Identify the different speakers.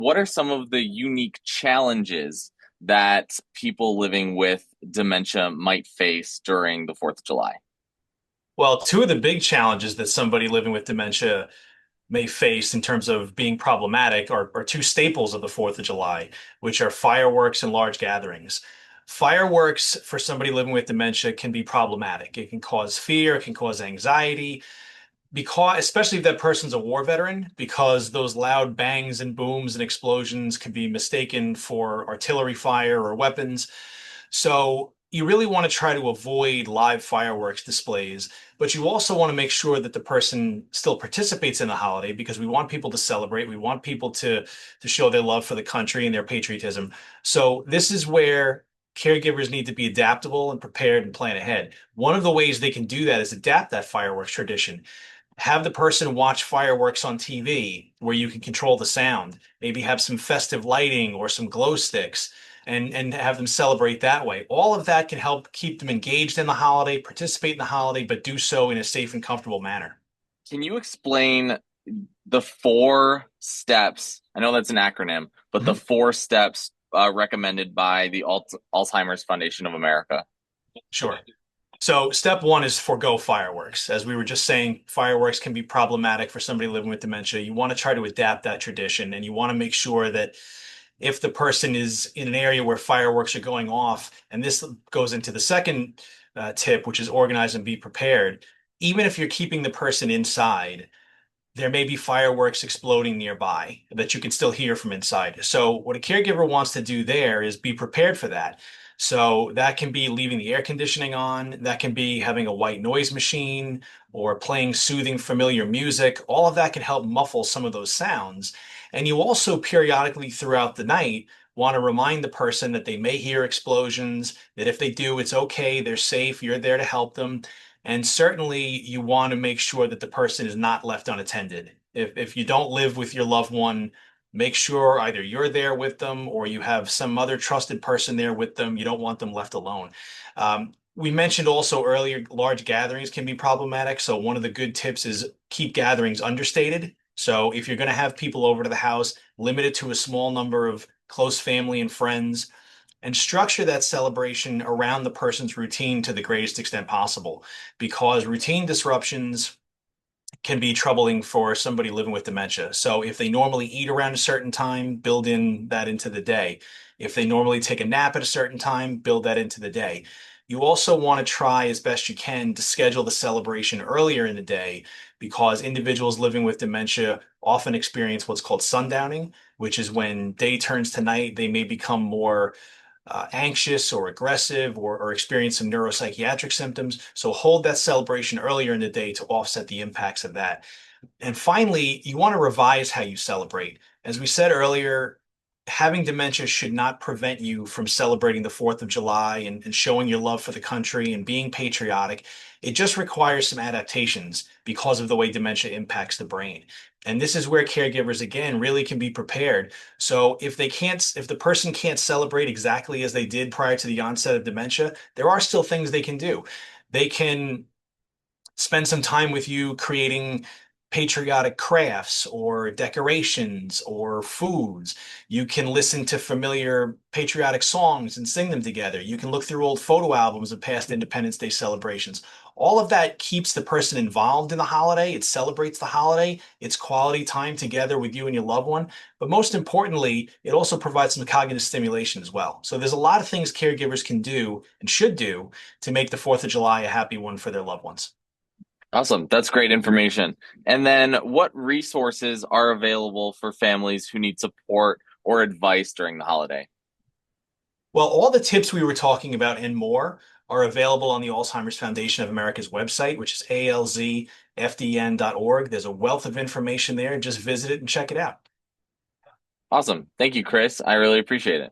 Speaker 1: What are some of the unique challenges that people living with dementia might face during the 4th of July?
Speaker 2: Well, two of the big challenges that somebody living with dementia may face in terms of being problematic are two staples of the 4th of July, which are fireworks and large gatherings. Fireworks for somebody living with dementia can be problematic. It can cause fear, it can cause anxiety, because especially if that person's a war veteran, because those loud bangs and booms and explosions can be mistaken for artillery fire or weapons. So you really want to try to avoid live fireworks displays, but you also want to make sure that the person still participates in the holiday because we want people to celebrate. We want people to show their love for the country and their patriotism. So this is where caregivers need to be adaptable and prepared and plan ahead. One of the ways they can do that is adapt that fireworks tradition. Have the person watch fireworks on TV where you can control the sound. Maybe have some festive lighting or some glow sticks and have them celebrate that way. All of that can help keep them engaged in the holiday, participate in the holiday, but do so in a safe and comfortable manner.
Speaker 1: Can you explain the 4 steps? I know that's an acronym, but the
Speaker 2: Mhm.
Speaker 1: 4 steps recommended by the Alzheimer's Foundation of America.
Speaker 2: Sure. So step one is forego fireworks. As we were just saying, fireworks can be problematic for somebody living with dementia. You want to try to adapt that tradition, and you want to make sure that if the person is in an area where fireworks are going off, and this goes into the second tip, which is organize and be prepared, even if you're keeping the person inside, there may be fireworks exploding nearby that you can still hear from inside. So, what a caregiver wants to do there is be prepared for that. So, that can be leaving the air conditioning on, that can be having a white noise machine or playing soothing, familiar music. All of that can help muffle some of those sounds. And you also periodically throughout the night want to remind the person that they may hear explosions, that if they do, it's okay, they're safe, you're there to help them. And certainly, you want to make sure that the person is not left unattended. If you don't live with your loved one, make sure either you're there with them or you have some other trusted person there with them. You don't want them left alone. We mentioned also earlier, large gatherings can be problematic. So, one of the good tips is keep gatherings understated. So, if you're going to have people over to the house, limit it to a small number of close family and friends and structure that celebration around the person's routine to the greatest extent possible because routine disruptions can be troubling for somebody living with dementia. So if they normally eat around a certain time, build in that into the day. If they normally take a nap at a certain time, build that into the day. You also want to try as best you can to schedule the celebration earlier in the day because individuals living with dementia often experience what's called sundowning, which is when day turns to night, they may become more anxious or aggressive or experience some neuropsychiatric symptoms. So hold that celebration earlier in the day to offset the impacts of that. And finally, you want to revise how you celebrate. As we said earlier, having dementia should not prevent you from celebrating the 4th of July and showing your love for the country and being patriotic. It just requires some adaptations because of the way dementia impacts the brain. And this is where caregivers, again, really can be prepared. So if the person can't celebrate exactly as they did prior to the onset of dementia, there are still things they can do. They can spend some time with you creating patriotic crafts or decorations or foods. You can listen to familiar patriotic songs and sing them together. You can look through old photo albums of past Independence Day celebrations. All of that keeps the person involved in the holiday. It celebrates the holiday. It's quality time together with you and your loved one. But most importantly, it also provides some cognitive stimulation as well. So there's a lot of things caregivers can do and should do to make the 4th of July a happy one for their loved ones.
Speaker 1: Awesome. That's great information. And then what resources are available for families who need support or advice during the holiday?
Speaker 2: Well, all the tips we were talking about and more are available on the Alzheimer's Foundation of America's website, which is alzfdn.org. There's a wealth of information there. Just visit it and check it out.
Speaker 1: Awesome. Thank you, Chris. I really appreciate it.